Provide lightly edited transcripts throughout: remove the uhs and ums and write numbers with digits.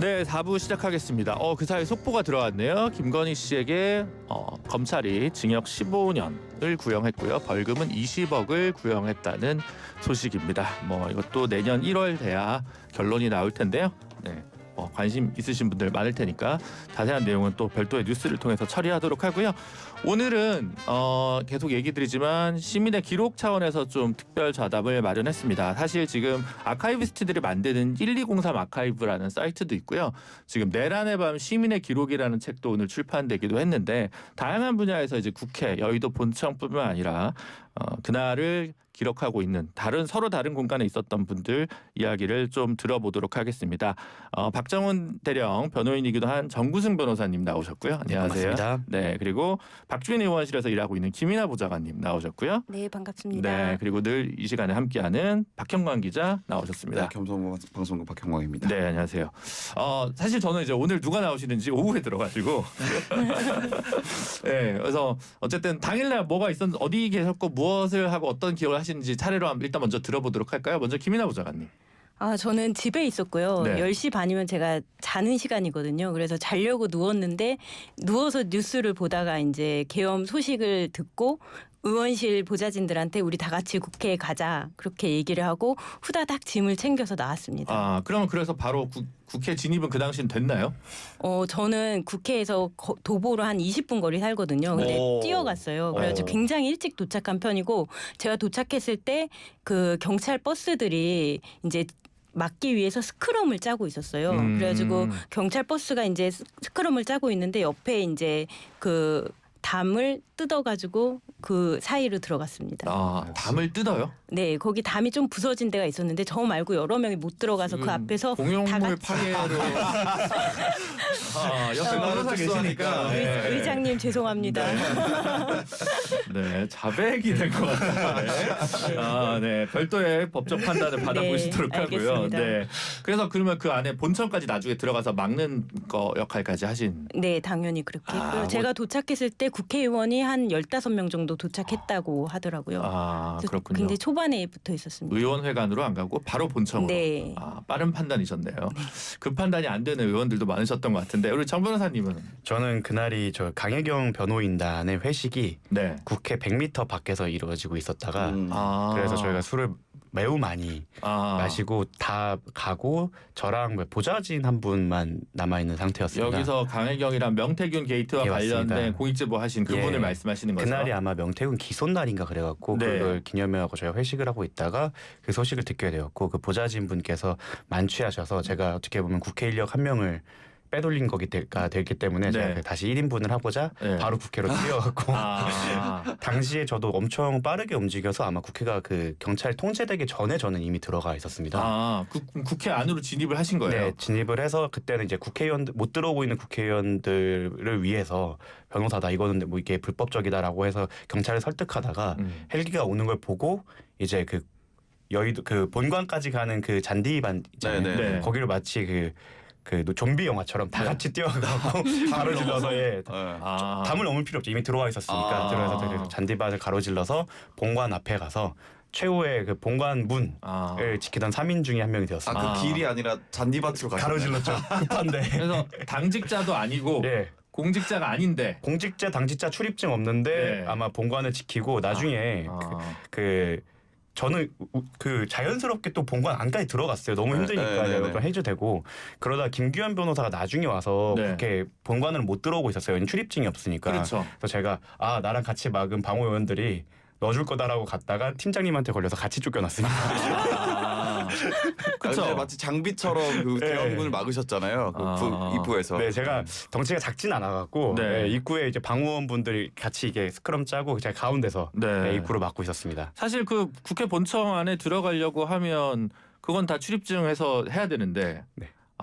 네, 4부 시작하겠습니다. 그 사이 속보가 들어왔네요. 김건희 씨에게 검찰이 징역 15년을 구형했고요. 벌금은 20억을 구형했다는 소식입니다. 이것도 내년 1월 돼야 결론이 나올 텐데요. 네. 관심 있으신 분들 많을 테니까 자세한 내용은 또 별도의 뉴스를 통해서 처리하도록 하고요. 오늘은 계속 얘기 드리지만 시민의 기록 차원에서 좀 특별 좌담을 마련했습니다. 사실 지금 아카이비스트들이 만드는 1203 아카이브라는 사이트도 있고요. 지금 내란의 밤 시민의 기록이라는 책도 오늘 출판되기도 했는데 다양한 분야에서 이제 국회, 여의도 본청뿐만 아니라 그날을 기록하고 있는 서로 다른 공간에 있었던 분들 이야기를 좀 들어보도록 하겠습니다. 박정훈 대령 변호인이기도 한 정구승 변호사님 나오셨고요. 안녕하세요. 반갑습니다. 네, 그리고 박주민 의원실에서 일하고 있는 김이나 보좌관님 나오셨고요. 네, 반갑습니다. 네, 그리고 늘 이 시간에 함께하는 박형광 기자 나오셨습니다. 네, 겸손방송국 박형광입니다. 네, 안녕하세요. 사실 저는 이제 오늘 누가 나오시는지 오후에 들어가지고 네, 그래서 어쨌든 당일날 뭐가 있었는지 어디 계셨고 무엇을 하고 어떤 기억을 하시는지 차례로 일단 먼저 들어보도록 할까요? 먼저 김이나 보좌관님. 저는 집에 있었고요. 네. 10시 반이면 제가 자는 시간이거든요. 그래서 자려고 누웠는데 누워서 뉴스를 보다가 이제 계엄 소식을 듣고 의원실 보좌진들한테 우리 다 같이 국회에 가자 그렇게 얘기를 하고 후다닥 짐을 챙겨서 나왔습니다. 그러면 그래서 바로 국회 진입은 그 당시엔 됐나요? 저는 국회에서 도보로 한 20분 거리 살거든요. 근데 뛰어갔어요. 그래가지고 굉장히 일찍 도착한 편이고 제가 도착했을 때 그 경찰 버스들이 이제 막기 위해서 스크럼을 짜고 있었어요. 그래가지고 경찰 버스가 이제 스크럼을 짜고 있는데 옆에 이제 그 담을 뜯어가지고 그 사이로 들어갔습니다. 담을 뜯어요? 네, 거기 담이 좀 부서진 데가 있었는데 저 말고 여러 명이 못 들어가서 그 앞에서 공용물 다 같이 파괴로 옆에 변호사 계시니까 의장님 죄송합니다. 네, 자백이 될 것 같아요. 네, 별도의 법적 판단을 받아보시도록 하고요. 알겠습니다. 네, 그래서 그러면 그 안에 본청까지 나중에 들어가서 막는 거 역할까지 하신. 네, 당연히 그렇게 했고요. 제가 도착했을 때 국회의원이 한 15명 정도 도착했다고 하더라고요. 그렇군요. 굉장히 초반에 붙어 있었습니다. 의원회관으로 안 가고 바로 본청으로. 네. 빠른 판단이셨네요. 그 판단이 안 되는 의원들도 많으셨던 것 같은데 우리 정 변호사님은? 저는 그날이 저 강혜경 변호인단의 회식이 네. 국회 100m 밖에서 이루어지고 있었다가 그래서 저희가 술을 매우 많이 마시고 다 가고 저랑 보좌진 한 분만 남아있는 상태였습니다. 여기서 강혜경이랑 명태균 게이트와 관련된 맞습니다. 공익제보 하신 그분을 말씀하시는 거죠? 그날이 아마 명태균 기소 날인가 그래갖고 그걸 기념하고 저희가 회식을 하고 있다가 그 소식을 듣게 되었고 그 보좌진 분께서 만취하셔서 제가 어떻게 보면 국회 인력 한 명을 빼돌린 거가 됐기 때문에 제가 다시 1인분을 하고자 바로 국회로 뛰어갔고 당시에 저도 엄청 빠르게 움직여서 아마 국회가 그 경찰 통제되기 전에 저는 이미 들어가 있었습니다. 국회 안으로 진입을 하신 거예요? 네, 진입을 해서 그때는 이제 국회의원들 못 들어오고 있는 국회의원들을 위해서 변호사다 이거는 뭐 이게 불법적이다라고 해서 경찰을 설득하다가 헬기가 오는 걸 보고 이제 그 여의도 그 본관까지 가는 그 잔디반 있잖아요. 거기를 마치 그 좀비 영화처럼 다 같이 뛰어가고 가로질러서 담을 넘을 필요 없죠. 이미 들어와 있었으니까 들어와서 잔디밭을 가로질러서 본관 앞에 가서 최후의 그 본관 문을 지키던 3인 중에 한 명이 되었습니다. 그 길이 아니라 잔디밭으로 가로질렀죠. 급한데. 그래서 당직자도 아니고 공직자가 아닌데 공직자 당직자 출입증 없는데 아마 본관을 지키고 나중에 저는 그 자연스럽게 또 본관 안까지 들어갔어요. 너무 힘드니까 해도 되고 그러다 김규현 변호사가 나중에 와서 그렇게 본관을 못 들어오고 있었어요. 출입증이 없으니까. 그렇죠. 그래서 제가 나랑 같이 막은 방호 의원들이 넣어줄 거다라고 갔다가 팀장님한테 걸려서 같이 쫓겨났습니다. 그렇죠. 마치 장비처럼 그 계엄군을 막으셨잖아요. 그 입구에서. 네, 제가 덩치가 작진 않아갖고 입구에 이제 방호원분들이 같이 이게 스크럼 짜고 제가 가운데서 입구를 막고 있었습니다. 사실 그 국회 본청 안에 들어가려고 하면 그건 다 출입증해서 해야 되는데.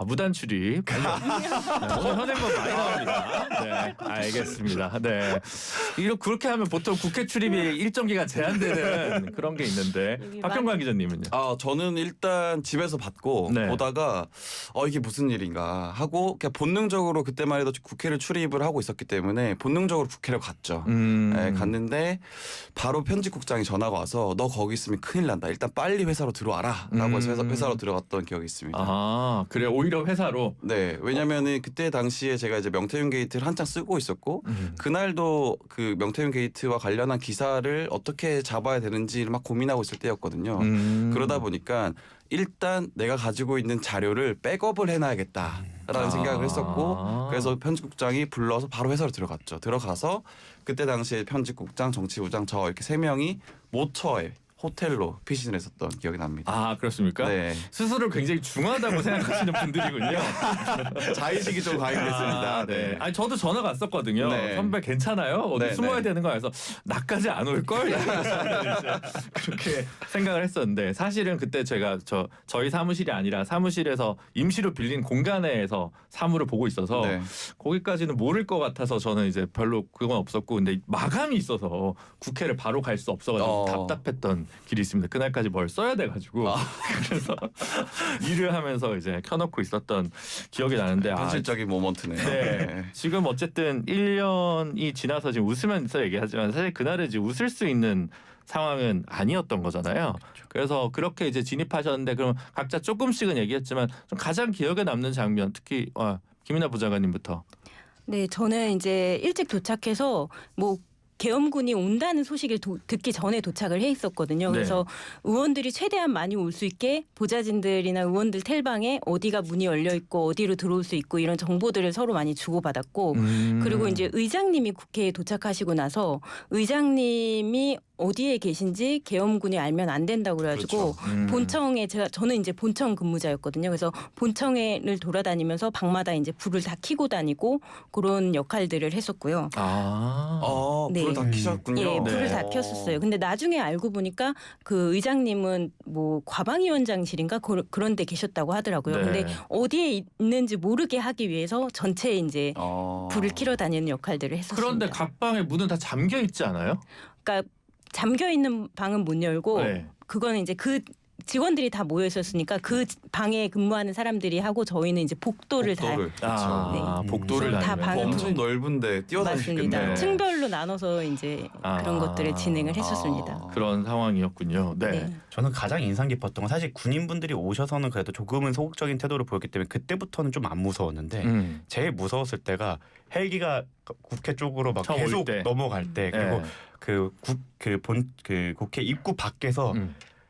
무단 출입. 오늘 현행법 많이 나옵니다. 네, 알겠습니다. 네, 그렇게 하면 보통 국회 출입이 일정 기간 제한되는 그런 게 있는데 박형광 기자님은요? 저는 일단 집에서 받고 보다가 이게 무슨 일인가 하고 그냥 본능적으로 그때만 해도 국회를 출입을 하고 있었기 때문에 본능적으로 국회를 갔죠. 갔는데 바로 편집국장이 전화가 와서 너 거기 있으면 큰일 난다. 일단 빨리 회사로 들어와라 라고 해서 회사로 들어갔던 기억이 있습니다. 그래 오히려 회사로. 네, 왜냐면은 그때 당시에 제가 이제 명태균 게이트를 한창 쓰고 있었고 그날도 그 명태균 게이트와 관련한 기사를 어떻게 잡아야 되는지를 막 고민하고 있을 때였거든요. 그러다 보니까 일단 내가 가지고 있는 자료를 백업을 해놔야겠다라는 생각을 했었고 그래서 편집국장이 불러서 바로 회사로 들어갔죠. 들어가서 그때 당시에 편집국장, 정치부장 저 이렇게 3명이 모처에 호텔로 피신을 했었던 기억이 납니다. 아 그렇습니까? 네. 스스로 굉장히 중하다고 생각하시는 분들이군요. 자의식이 좀 강했습니다. 네. 아니 저도 전화 갔었거든요. 네. 선배 괜찮아요? 어디 네, 숨어야 네. 되는 거야. 그래서 나까지 안 올 걸? 그렇게 생각을 했었는데 사실은 그때 제가 저희 사무실이 아니라 사무실에서 임시로 빌린 공간에서 사무를 보고 있어서 네. 거기까지는 모를 것 같아서 저는 이제 별로 그건 없었고 근데 마감이 있어서 국회를 바로 갈 수 없어가지고 답답했던 길이 있습니다. 그날까지 뭘 써야 돼가지고 그래서 일을 하면서 이제 켜놓고 있었던 기억이 나는데 현실적인 모먼트네요. 네. 지금 어쨌든 1년이 지나서 지금 웃으면서 얘기하지만 사실 그날은 이제 웃을 수 있는 상황은 아니었던 거잖아요. 그래서 그렇게 이제 진입하셨는데 그럼 각자 조금씩은 얘기했지만 좀 가장 기억에 남는 장면 특히 김이나 부장관님부터. 네, 저는 이제 일찍 도착해서 뭐 계엄군이 온다는 소식을 듣기 전에 도착을 해 있었거든요. 그래서 의원들이 최대한 많이 올 수 있게 보좌진들이나 의원들 텔방에 어디가 문이 열려 있고 어디로 들어올 수 있고 이런 정보들을 서로 많이 주고받았고 그리고 이제 의장님이 국회에 도착하시고 나서 의장님이 어디에 계신지 계엄군이 알면 안 된다고 그래가지고 그렇죠. 본청에 저는 이제 본청 근무자였거든요. 그래서 본청을 돌아다니면서 방마다 이제 불을 다 켜고 다니고 그런 역할들을 했었고요. 네. 불을 다 켜셨군요. 예, 불을 네. 다 켰었어요. 근데 나중에 알고 보니까 그 의장님은 뭐 과방위원장실인가 그런 데 계셨다고 하더라고요. 네. 근데 어디에 있는지 모르게 하기 위해서 전체 이제 불을 켜러 다니는 역할들을 했었습니다. 그런데 각 방의 문은 다 잠겨 있지 않아요? 그러니까 잠겨 있는 방은 못 열고 그거는 이제 그 직원들이 다 모여 있었으니까 그 방에 근무하는 사람들이 하고 저희는 이제 복도를 다 복도를 다 다니면서. 방을 엄청 넓은데 뛰어다니겠네요. 맞습니다. 층별로 나눠서 이제 그런 것들을 진행을 했었습니다. 그런 상황이었군요. 네. 저는 가장 인상 깊었던 건 사실 군인분들이 오셔서는 그래도 조금은 소극적인 태도를 보였기 때문에 그때부터는 좀 안 무서웠는데 제일 무서웠을 때가 헬기가 국회 쪽으로 막 계속 넘어갈 때 그리고 그 국회 입구 밖에서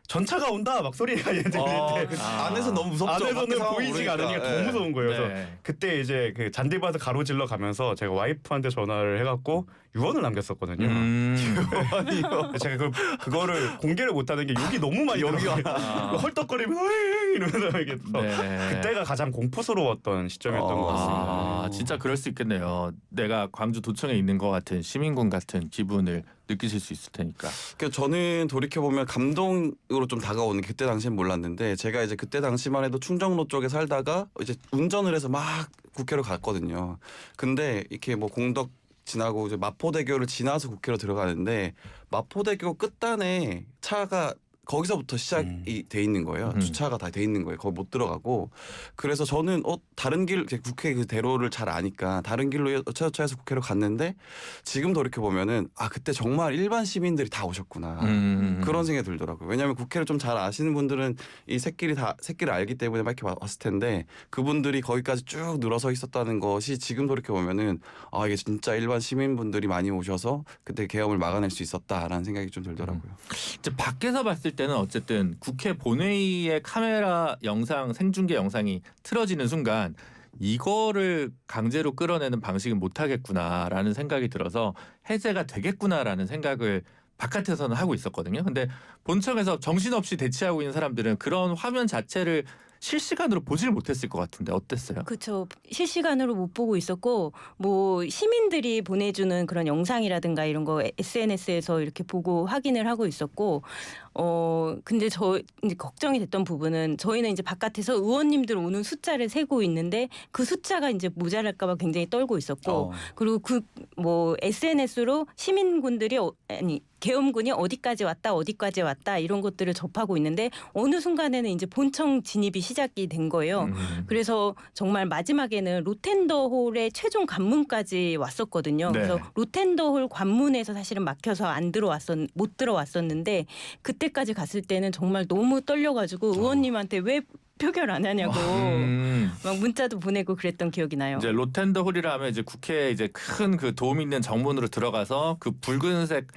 전차가 온다 막 소리가 들릴 때 안에서 너무 무섭죠. 안에서는 보이지가 않으니까 더 무서운 거예요. 그래서 그때 이제 그 잔디밭을 가로질러 가면서 제가 와이프한테 전화를 해갖고 유언을 남겼었거든요. 제가 그거를 공개를 못하는 게 욕이 너무 많이 헐떡거리면서 이러면서 이게 그때가 가장 공포스러웠던 시점이었던 것 같습니다. 진짜 그럴 수 있겠네요. 내가 광주 도청에 있는 것 같은 시민군 같은 기분을 느끼실 수 있을 테니까. 그러니까 저는 돌이켜 보면 감동으로 좀 다가오는 게 그때 당시엔 몰랐는데 제가 이제 그때 당시만 해도 충정로 쪽에 살다가 이제 운전을 해서 막 국회로 갔거든요. 근데 이렇게 뭐 공덕 지나고 이제 마포대교를 지나서 국회로 들어가는데 마포대교 끝단에 차가 거기서부터 시작이 돼 있는 거예요. 주차가 다 돼 있는 거예요. 거기 못 들어가고. 그래서 저는 다른 길 국회 그 대로를 잘 아니까 다른 길로 여차여차해서 국회로 갔는데 지금 돌이켜 보면은 그때 정말 일반 시민들이 다 오셨구나. 그런 생각이 들더라고요. 왜냐하면 국회를 좀 잘 아시는 분들은 이 새길을 알기 때문에 막 이렇게 왔을 텐데 그분들이 거기까지 쭉 늘어서 있었다는 것이 지금 돌이켜 보면은 이게 진짜 일반 시민분들이 많이 오셔서 그때 계엄을 막아낼 수 있었다라는 생각이 좀 들더라고요. 이제 밖에서 봤을 때는 어쨌든 국회 본회의의 카메라 영상 생중계 영상이 틀어지는 순간 이거를 강제로 끌어내는 방식은 못하겠구나라는 생각이 들어서 해제가 되겠구나라는 생각을 바깥에서는 하고 있었거든요. 근데 본청에서 정신없이 대치하고 있는 사람들은 그런 화면 자체를 실시간으로 보질 못했을 것 같은데 어땠어요? 그렇죠. 실시간으로 못 보고 있었고 뭐 시민들이 보내주는 그런 영상이라든가 이런 거 SNS에서 이렇게 보고 확인을 하고 있었고 근데 저 이제 걱정이 됐던 부분은 저희는 이제 바깥에서 의원님들 오는 숫자를 세고 있는데 그 숫자가 이제 모자랄까봐 굉장히 떨고 있었고 그리고 뭐 SNS로 시민군들이 계엄군이 어디까지 왔다 이런 것들을 접하고 있는데 어느 순간에는 이제 본청 진입이 시작이 된 거예요. 그래서 정말 마지막에는 로텐더홀의 최종 관문까지 왔었거든요. 그래서 로텐더홀 관문에서 사실은 막혀서 못 들어왔었는데 그때까지 갔을 때는 정말 너무 떨려가지고 의원님한테 왜 표결 안 하냐고 막 문자도 보내고 그랬던 기억이 나요. 이제 로텐더 홀이라 하면 이제 국회에 이제 큰 그 도움 있는 정문으로 들어가서 그 붉은색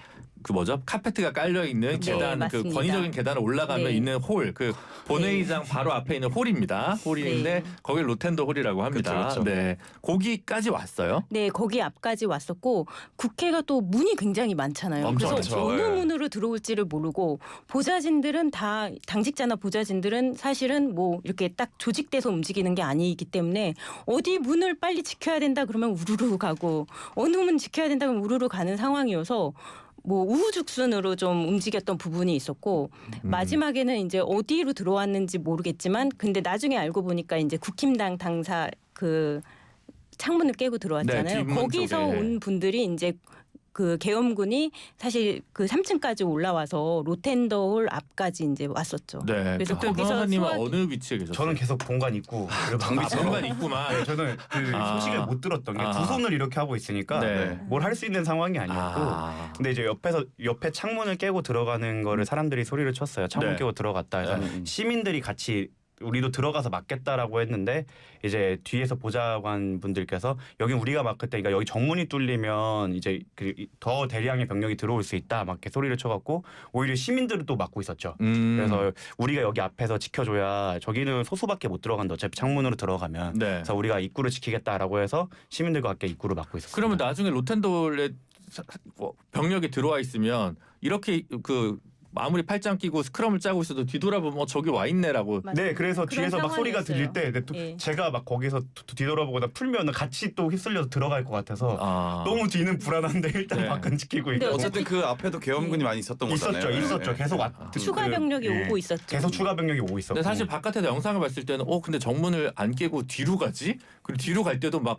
그 뭐죠? 카페트가 깔려 있는 네, 계단, 그 맞습니다. 권위적인 계단을 올라가면 네. 있는 홀, 그 본회의장 바로 앞에 있는 홀입니다. 홀인데 네. 거길 로텐더 홀이라고 합니다. 그쵸, 그쵸. 네, 거기까지 왔어요. 네, 거기 앞까지 왔었고 국회가 또 문이 굉장히 많잖아요. 엄청 그래서 많죠. 어느 예. 문으로 들어올지를 모르고 보좌진들은 다 당직자나 보좌진들은 사실은 뭐 이렇게 딱 조직돼서 움직이는 게 아니기 때문에 어디 문을 빨리 지켜야 된다 그러면 우르르 가고 어느 문 지켜야 된다 그러면 우르르 가는 상황이어서 뭐 우후죽순으로 좀 움직였던 부분이 있었고 마지막에는 이제 어디로 들어왔는지 모르겠지만 근데 나중에 알고 보니까 이제 국힘당 당사 그 창문을 깨고 들어왔잖아요. 네, 뒷문 거기서 쪽에. 온 분들이 이제 그 계엄군이 사실 그 3층까지 올라와서 로텐더홀 앞까지 이제 왔었죠. 네, 그래서 그때 거기서 변호사님은 소화기- 어느 위치에 계셨어요? 저는 계속 본관 있고 정말 있구만. 네, 저는 그 아. 소식을 못 들었던 게 두 손을 이렇게 하고 있으니까 네. 뭘 할 수 있는 상황이 아니었고 아. 근데 이제 옆에 창문을 깨고 들어가는 거를 사람들이 소리를 쳤어요. 창문 네. 깨고 들어갔다 해서 시민들이 같이 우리도 들어가서 막겠다라고 했는데 이제 뒤에서 보좌관 분들께서 여기 우리가 막을 테니까 여기 정문이 뚫리면 이제 더 대량의 병력이 들어올 수 있다 막 이렇게 소리를 쳐갖고 오히려 시민들을 또 막고 있었죠. 그래서 우리가 여기 앞에서 지켜줘야 저기는 소수밖에 못 들어간다. 어차피 창문으로 들어가면 네. 그래서 우리가 입구를 지키겠다라고 해서 시민들과 함께 입구를 막고 있었어요. 그러면 나중에 로텐더홀에 병력이 들어와 있으면 이렇게 그 아무리 팔짱 끼고 스크럼을 짜고 있어도 뒤돌아보면 저기 와 있네라고. 맞아요. 네, 그래서 그런 뒤에서 막 소리가 들릴 때 상황이었어요. 또 예. 제가 막 거기서 뒤돌아보거나 풀면은 같이 또 휩쓸려서 들어갈 것 같아서 아. 너무 뒤는 불안한데 일단 네. 밖은 지키고 근데 있고 어쨌든 그 앞에도 계엄군이 많이 있었던 거잖아요. 있었죠. 예. 계속 추가 병력이 오고 있었죠. 계속 추가 병력이 오고 있었고. 근데 사실 바깥에서 영상을 봤을 때는 근데 정문을 안 깨고 뒤로 가지? 그리고 뒤로 갈 때도 막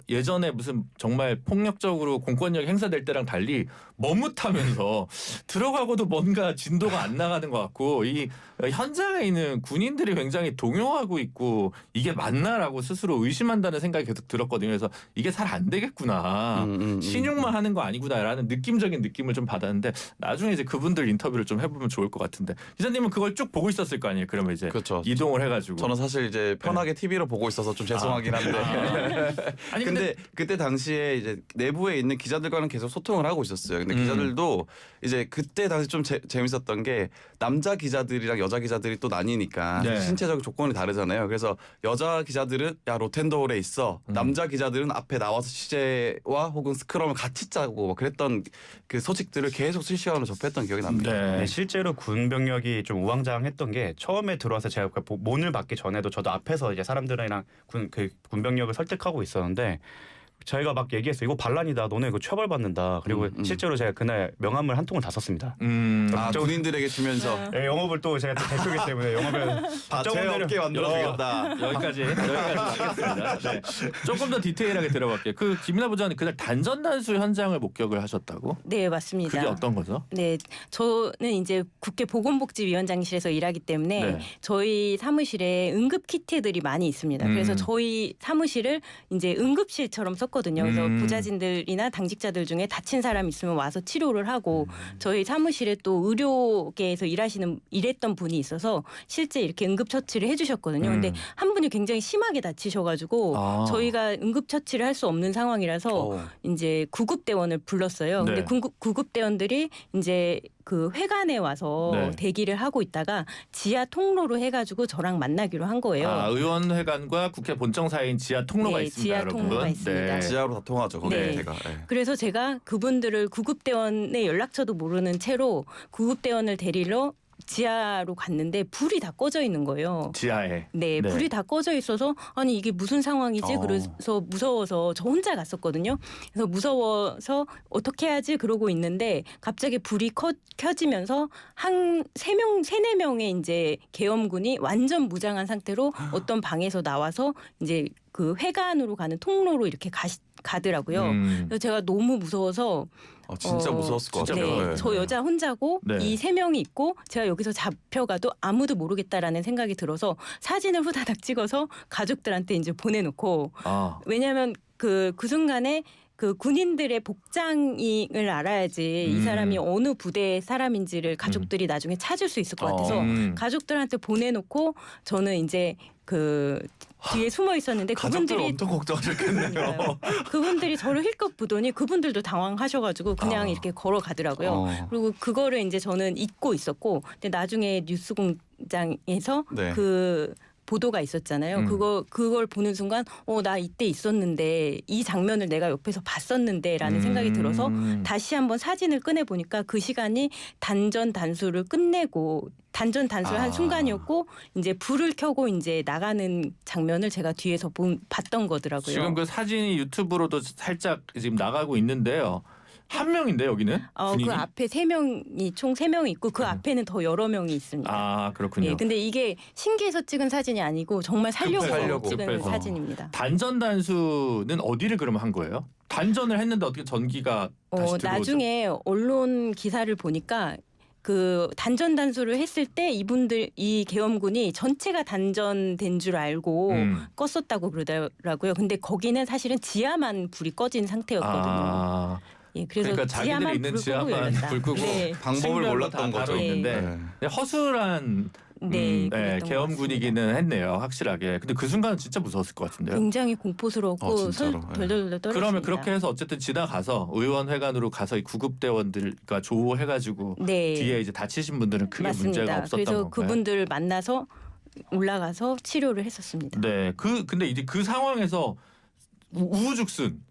예전에 무슨 정말 폭력적으로 공권력이 행사될 때랑 달리 머뭇하면서 들어가고도 뭔가 진도가 안 나가는 것 같고 이 현장에 있는 군인들이 굉장히 동요하고 있고 이게 맞나라고 스스로 의심한다는 생각이 계속 들었거든요. 그래서 이게 잘 안 되겠구나. 신용만 하는 거 아니구나라는 느낌적인 느낌을 좀 받았는데 나중에 이제 그분들 인터뷰를 좀 해보면 좋을 것 같은데 기자님은 그걸 쭉 보고 있었을 거 아니에요. 그러면 이제 그렇죠. 이동을 해가지고 저는 사실 이제 편하게 TV로 보고 있어서 좀 죄송하긴 한데. 아니 근데 그때 당시에 이제 내부에 있는 기자들과는 계속 소통을 하고 있었어요. 근데 기자들도 이제 그때 당시 좀 재밌었던 게 남자 기자들이랑 여자 기자들이 또 나뉘니까 네. 신체적 조건이 다르잖아요. 그래서 여자 기자들은 야 로텐더홀에 있어. 남자 기자들은 앞에 나와서 취재와 혹은 스크럼을 같이 짜고 뭐 그랬던 그 소식들을 계속 실시간으로 접했던 기억이 납니다. 네. 네, 실제로 군 병력이 좀 우왕좌왕했던 게 처음에 들어와서 제가 문을 받기 전에도 저도 앞에서 이제 사람들이랑 군 병력을 설득하고 있었는데 저희가 막 얘기했어요. 이거 반란이다. 너네 이거 처벌받는다. 그리고 실제로 제가 그날 명함을 한 통을 다 썼습니다. 아 군인들에게 주면서 네, 영업을 또 제가 또 대표이기 때문에 영업을 제 업계 만들어주겠다. 여기까지 하겠습니다. 네. 조금 더 디테일하게 들어갈게요. 그 김이나 부장님 그날 단전단수 현장을 목격을 하셨다고? 네, 맞습니다. 그게 어떤 거죠? 네, 저는 이제 국회 보건복지위원장실에서 일하기 때문에 네. 저희 사무실에 응급 키트들이 많이 있습니다. 그래서 저희 사무실을 이제 응급실처럼 썼거든요. 그래서 보좌진들이나 당직자들 중에 다친 사람 있으면 와서 치료를 하고 저희 사무실에 또 의료계에서 일했던 분이 있어서 실제 이렇게 응급처치를 해주셨거든요. 근데 한 분이 굉장히 심하게 다치셔가지고 아. 저희가 응급처치를 할 수 없는 상황이라서 이제 구급대원을 불렀어요. 근데 네. 구급대원들이 이제 그 회관에 와서 네. 대기를 하고 있다가 지하 통로로 해가지고 저랑 만나기로 한 거예요. 아, 의원회관과 국회 본청 사이인 지하 통로가 네, 있습니다, 지하 여러분. 통로가 있습니다. 지하로 다 통하죠. 거기 네. 제가. 그래서 제가 그분들을 구급대원의 연락처도 모르는 채로 구급대원을 데리러 지하로 갔는데 불이 다 꺼져 있는 거예요. 지하에. 네, 네. 불이 다 꺼져 있어서 아니 이게 무슨 상황이지? 그래서 무서워서 저 혼자 갔었거든요. 그래서 무서워서 어떻게 해야지 그러고 있는데 갑자기 불이 켜지면서 한 3-4명의 이제 계엄군이 완전 무장한 상태로 어떤 방에서 나와서 이제 그 회관으로 가는 통로로 이렇게 가더라고요. 그래서 제가 너무 무서워서 진짜 무서웠을 것 진짜 같아요. 네, 네. 저 여자 혼자고 네. 이 3명이 있고 제가 여기서 잡혀가도 아무도 모르겠다라는 생각이 들어서 사진을 후다닥 찍어서 가족들한테 이제 보내놓고 아. 왜냐하면 그 순간에 그 군인들의 복장을 알아야지 이 사람이 어느 부대의 사람인지를 가족들이 나중에 찾을 수 있을 것 같아서 가족들한테 보내놓고 저는 이제 그 뒤에 숨어 있었는데 가족들 그분들이 엄청 걱정하셨겠네요. 그분들이 저를 힐끗 보더니 그분들도 당황하셔가지고 그냥 이렇게 걸어가더라고요. 그리고 그거를 이제 저는 잊고 있었고, 근데 나중에 뉴스공장에서 네. 그 보도가 있었잖아요. 그걸 보는 순간 나 이때 있었는데 이 장면을 내가 옆에서 봤었는데라는 생각이 들어서 다시 한번 사진을 꺼내 보니까 그 시간이 단전 단수를 끝내고 단전 단수를 한 순간이었고 이제 불을 켜고 이제 나가는 장면을 제가 뒤에서 봤던 거더라고요. 지금 그 사진이 유튜브로도 살짝 지금 나가고 있는데요. 한 명인데 여기는 그 앞에 총 3명이 있고 그 앞에는 더 여러 명이 있습니다. 아 그렇군요. 예, 근데 이게 신기해서 찍은 사진이 아니고 정말 살려고 찍은 급해서. 사진입니다. 단전 단수는 어디를 그러면 한 거예요? 단전을 했는데 어떻게 전기가 다시 들어오죠? 나중에 언론 기사를 보니까 그 단전 단수를 했을 때 이 계엄군이 전체가 단전된 줄 알고 껐었다고 그러더라고요. 근데 거기는 사실은 지하만 불이 꺼진 상태였거든요. 예, 그래서 그러니까 자기들이 있는 지하만 불 끄고 네. 방법을 몰랐던 거죠. 있는데 허술한 계엄군이기는 했네요, 확실하게. 근데 그 순간은 진짜 무서웠을 것 같은데요. 굉장히 공포스럽고 진짜로. 덜덜덜 떨었습니다. 그러면 그렇게 해서 어쨌든 지나가서 의원회관으로 가서 이 구급대원들과 조우해가지고 뒤에 이제 다치신 분들은 크게 맞습니다. 문제가 없었던 그래서 건가요? 그분들을 만나서 올라가서 치료를 했었습니다. 네, 근데 이제 그 상황에서 우후죽순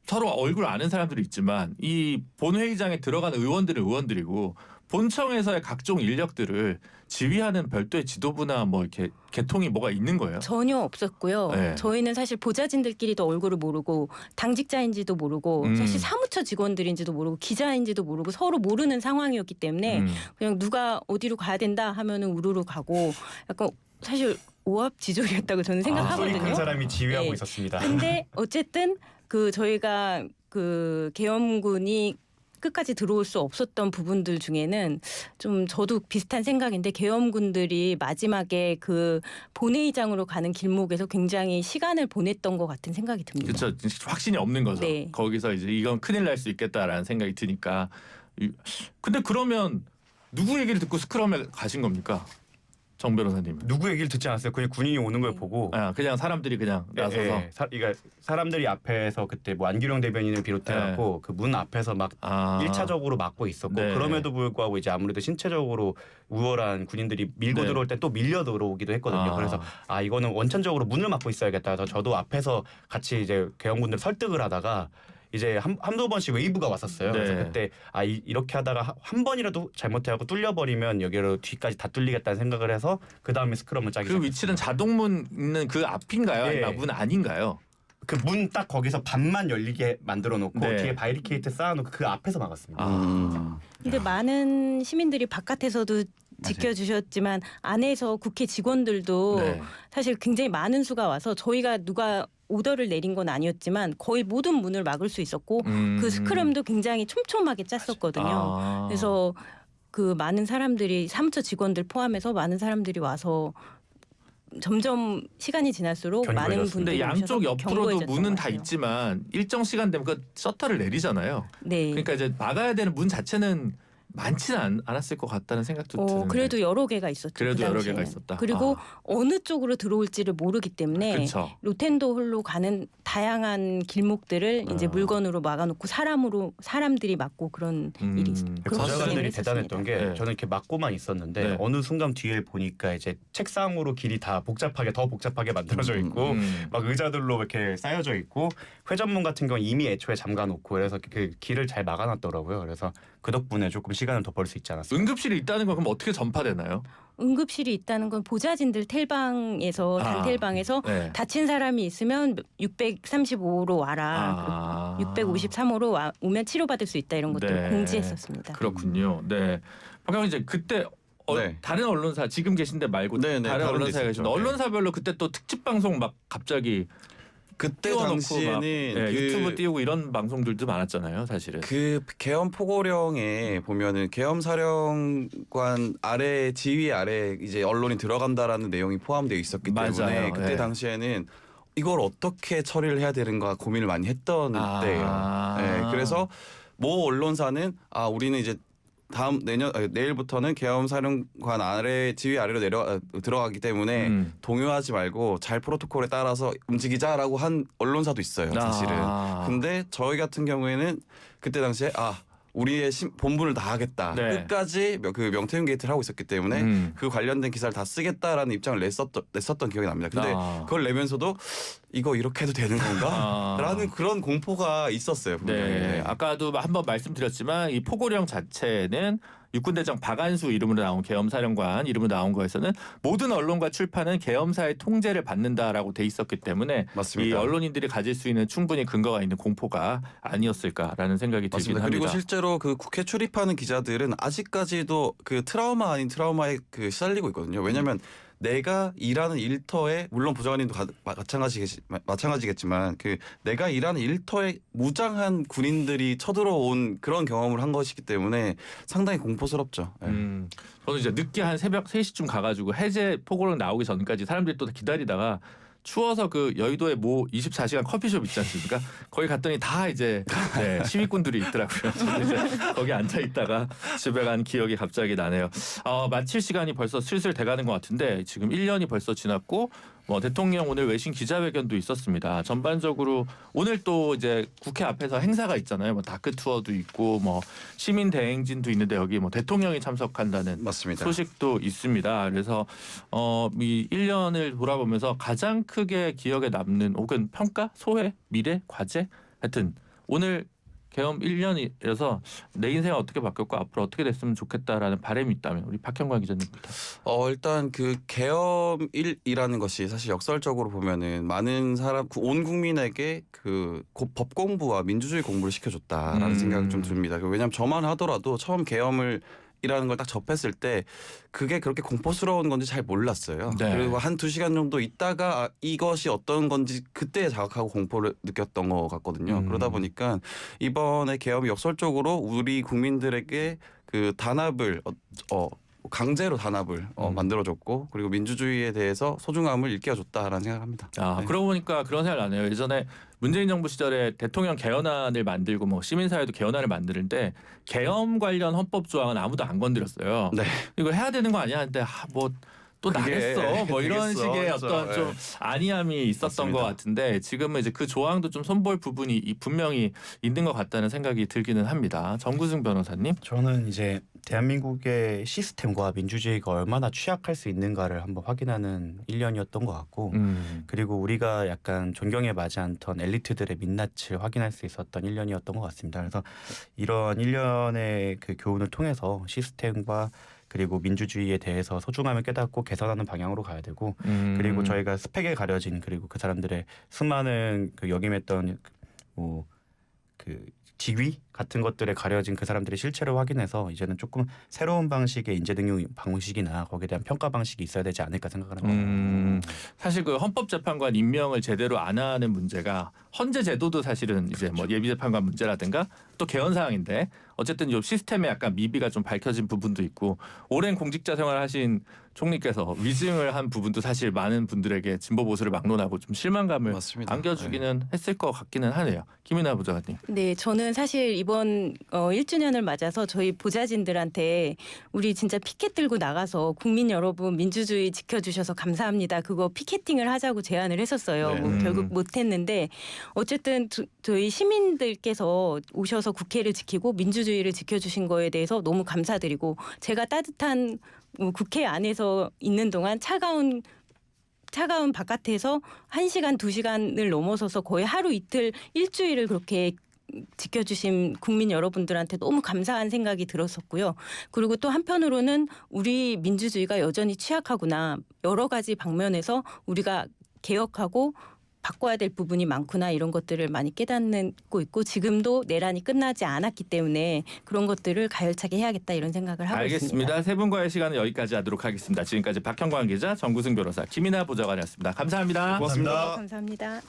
서로 얼굴 아는 사람들이 있지만 이 본회의장에 들어가는 의원들은 의원들이고 본청에서의 각종 인력들을 지휘하는 별도의 지도부나 뭐 이렇게 계통이 뭐가 있는 거예요? 전혀 없었고요. 네. 저희는 사실 보좌진들끼리도 얼굴을 모르고 당직자인지도 모르고 사실 사무처 직원들인지도 모르고 기자인지도 모르고 서로 모르는 상황이었기 때문에 그냥 누가 어디로 가야 된다 하면은 우르르 가고 약간 사실 오합지졸이었다고 저는 생각하거든요. 큰 사람이 지휘하고 네. 있었습니다. 근데 어쨌든 그 저희가 그 계엄군이 끝까지 들어올 수 없었던 부분들 중에는 좀 저도 비슷한 생각인데 계엄군들이 마지막에 그 본회의장으로 가는 길목에서 굉장히 시간을 보냈던 것 같은 생각이 듭니다. 그렇죠. 확신이 없는 거죠. 네. 거기서 이제 이건 큰일 날 수 있겠다라는 생각이 드니까. 근데 그러면 누구 얘기를 듣고 스크럼에 가신 겁니까? 정 변호사님. 누구 얘기를 듣지 않았어요. 그냥 군인이 오는 걸 보고 그냥 사람들이 그냥 나서서 그러니까 사람들이 앞에서 그때 뭐 안기룡 대변인을 비롯해갖고 그 문 앞에서 막 1차적으로 막고 있었고 그럼에도 불구하고 이제 아무래도 신체적으로 우월한 군인들이 밀고 들어올 때 또 밀려 들어오기도 했거든요. 그래서 이거는 원천적으로 문을 막고 있어야겠다. 그래서 저도 앞에서 같이 이제 계엄군들 설득을 하다가 이제 한두 번씩 웨이브가 왔었어요. 그래서 그때 이렇게 하다가 한 번이라도 잘못해갖고 뚫려버리면 여기로 뒤까지 다 뚫리겠다는 생각을 해서 그 다음에 스크럼을 짜기 시작했어요. 그 위치는 자동문 있는 그 앞인가요? 아니면 문 아닌가요? 그 문 딱 거기서 반만 열리게 만들어 놓고 뒤에 바이리케이트 쌓아놓고 그 앞에서 막았습니다. 근데 많은 시민들이 바깥에서도 지켜주셨지만 안에서 국회 직원들도 사실 굉장히 많은 수가 와서 저희가 누가 오더를 내린 건 아니었지만 거의 모든 문을 막을 수 있었고 그 스크럼도 굉장히 촘촘하게 짰었거든요. 그래서 그 많은 사람들이 사무처 직원들 포함해서 많은 사람들이 와서 점점 시간이 지날수록 많은 분들이 양쪽 옆으로도 문은 다 같아요. 있지만 일정 시간 되면 그 셔터를 내리잖아요. 네. 그러니까 이제 막아야 되는 문 자체는 많지는 않았을 것 같다는 생각도 드는데. 그래도 여러 개가 있었죠. 그래도 그 여러 당시에는. 개가 있었다. 그리고 어느 쪽으로 들어올지를 모르기 때문에 그쵸. 로텐도 홀로 가는 다양한 길목들을 이제 물건으로 막아놓고 사람들이 막고 그런 일이 있었죠. 그 보좌관들이 대단했던 게 저는 이렇게 막고만 있었는데 어느 순간 뒤에 보니까 이제 책상으로 길이 다 더 복잡하게 만들어져 있고 막 의자들로 이렇게 쌓여져 있고 회전문 같은 경우 이미 애초에 잠가놓고 그래서 그 길을 잘 막아놨더라고요. 그래서 그 덕분에 조금 시간을 더 벌 수 있지 않았을까. 응급실이 있다는 건 그럼 어떻게 전파되나요? 응급실이 있다는 건 보좌진들 텔방에서 단텔방에서 다친 사람이 있으면 635로 와라. 653호로 오면 치료받을 수 있다 이런 것들을 공지했었습니다. 그렇군요. 네. 그럼 이제 그때 다른 언론사 지금 계신데 말고 다른 언론사에 계신데 언론사별로 그때 또 특집 방송 막 갑자기 그때 당시에는 유튜브 띄우고 이런 방송들도 많았잖아요, 사실은. 그 계엄 포고령에 보면은 계엄 사령관 아래 지휘 아래 이제 언론이 들어간다라는 내용이 포함되어 있었기 때문에 그때 당시에는 이걸 어떻게 처리를 해야 되는가 고민을 많이 했던 때예요. 네, 그래서 모 언론사는 우리는 이제 다음 내일부터는 계엄사령관 아래 지휘 아래로 들어가기 때문에 동요하지 말고 잘 프로토콜에 따라서 움직이자라고 한 언론사도 있어요, 사실은. 근데 저희 같은 경우에는 그때 당시에 우리의 본분을 다하겠다. 네. 끝까지 그 명태균 게이트를 하고 있었기 때문에 그 관련된 기사를 다 쓰겠다라는 입장을 냈었던 기억이 납니다. 근데 그걸 내면서도 이거 이렇게 해도 되는 건가? 라는 그런 공포가 있었어요. 분명히. 네. 아까도 한번 말씀드렸지만 이 포고령 자체는 육군대장 박안수 이름으로 나온 계엄사령관 이름으로 나온 거에서는 모든 언론과 출판은 계엄사의 통제를 받는다라고 돼 있었기 때문에 맞습니다. 이 언론인들이 가질 수 있는 충분히 근거가 있는 공포가 아니었을까라는 생각이 들긴 합니다. 그리고 실제로 그 국회 출입하는 기자들은 아직까지도 그 트라우마 아닌 트라우마에 그 시달리고 있거든요. 왜냐하면 내가 일하는 일터에 물론 부장관님도 마찬가지겠지만 그 내가 일하는 일터에 무장한 군인들이 쳐들어온 그런 경험을 한 것이기 때문에 상당히 공포스럽죠. 네. 저는 이제 늦게 한 새벽 3시쯤 가가지고 해제 포고령 나오기 전까지 사람들이 또 기다리다가 추워서 그 여의도에 모 24시간 커피숍 있지 않습니까? 거기 갔더니 다 이제 시위꾼들이 있더라고요. 저는 이제 거기 앉아 있다가 집에 간 기억이 갑자기 나네요. 마칠 시간이 벌써 슬슬 돼가는 것 같은데 지금 1년이 벌써 지났고 대통령 오늘 외신 기자회견도 있었습니다. 전반적으로 오늘 또 이제 국회 앞에서 행사가 있잖아요. 다크 투어도 있고 시민 대행진도 있는데 여기 대통령이 참석한다는 맞습니다. 소식도 있습니다. 그래서 이 1년을 돌아보면서 가장 크게 기억에 남는 혹은 평가, 소회, 미래, 과제 하여튼 오늘 계엄 1년이라서 내 인생이 어떻게 바뀌었고 앞으로 어떻게 됐으면 좋겠다라는 바람이 있다면 우리 박형관 기자님부터. 일단 그 계엄1이라는 것이 사실 역설적으로 보면은 많은 사람 온 국민에게 그 법 공부와 민주주의 공부를 시켜줬다라는 생각이 좀 듭니다. 왜냐하면 저만 하더라도 처음 계엄을 이라는 걸 딱 접했을 때 그게 그렇게 공포스러운 건지 잘 몰랐어요. 네. 그리고 한 2시간 정도 있다가 이것이 어떤 건지 그때 자각하고 공포를 느꼈던 것 같거든요. 그러다 보니까 이번에 계엄이 역설적으로 우리 국민들에게 그 단합을 강제로 단합을 만들어줬고 그리고 민주주의에 대해서 소중함을 일깨워줬다라는 생각합니다. 네. 그러고 보니까 그런 생각 나네요. 예전에 문재인 정부 시절에 대통령 개헌안을 만들고 시민사회도 개헌안을 만드는데 계엄 관련 헌법 조항은 아무도 안 건드렸어요. 네. 이거 해야 되는 거 아니야? 근데 또 나겠어. 이런 되겠어. 식의 그렇죠. 어떤 좀 안이함이 있었던 맞습니다. 것 같은데 지금은 이제 그 조항도 좀 손볼 부분이 분명히 있는 것 같다는 생각이 들기는 합니다. 정구승 변호사님. 저는 이제 대한민국의 시스템과 민주주의가 얼마나 취약할 수 있는가를 한번 확인하는 1년이었던 것 같고 그리고 우리가 약간 존경에 맞지 않던 엘리트들의 민낯을 확인할 수 있었던 1년이었던 것 같습니다. 그래서 이런 1년의 그 교훈을 통해서 시스템과 그리고 민주주의에 대해서 소중함을 깨닫고 개선하는 방향으로 가야 되고 그리고 저희가 스펙에 가려진 그리고 그 사람들의 수많은 그 역임했던 그 직위 같은 것들에 가려진 그 사람들의 실체를 확인해서 이제는 조금 새로운 방식의 인재 등용 방식이나 거기에 대한 평가 방식이 있어야 되지 않을까 생각을 합니다. 사실 그 헌법재판관 임명을 제대로 안 하는 문제가 헌재 제도도 사실은 이제 예비재판관 문제라든가 또 개헌 사항인데 어쨌든 이 시스템에 약간 미비가 좀 밝혀진 부분도 있고 오랜 공직자 생활하신 총리께서 위증을 한 부분도 사실 많은 분들에게 진보 보수를 막론하고 좀 실망감을 맞습니다. 안겨주기는 했을 것 같기는 하네요. 김인하 부장님. 네, 저는 사실 이번 1주년을 맞아서 저희 보좌진들한테 우리 진짜 피켓 들고 나가서 국민 여러분 민주주의 지켜주셔서 감사합니다. 그거 피켓팅을 하자고 제안을 했었어요. 네. 결국 못했는데 어쨌든 저희 시민들께서 오셔서 국회를 지키고 민주주의를 지켜주신 거에 대해서 너무 감사드리고 제가 따뜻한 국회 안에서 있는 동안 차가운 바깥에서 1시간, 2시간을 넘어서서 거의 하루 이틀 일주일을 그렇게 지켜주신 국민 여러분들한테 너무 감사한 생각이 들었었고요. 그리고 또 한편으로는 우리 민주주의가 여전히 취약하구나. 여러 가지 방면에서 우리가 개혁하고 바꿔야 될 부분이 많구나 이런 것들을 많이 깨닫고 있고 지금도 내란이 끝나지 않았기 때문에 그런 것들을 가열차게 해야겠다 이런 생각을 하고 있습니다. 알겠습니다. 세 분과의 시간은 여기까지 하도록 하겠습니다. 지금까지 박형관 기자, 정구승 변호사, 김인하 보좌관이었습니다. 감사합니다. 고맙습니다. 감사합니다.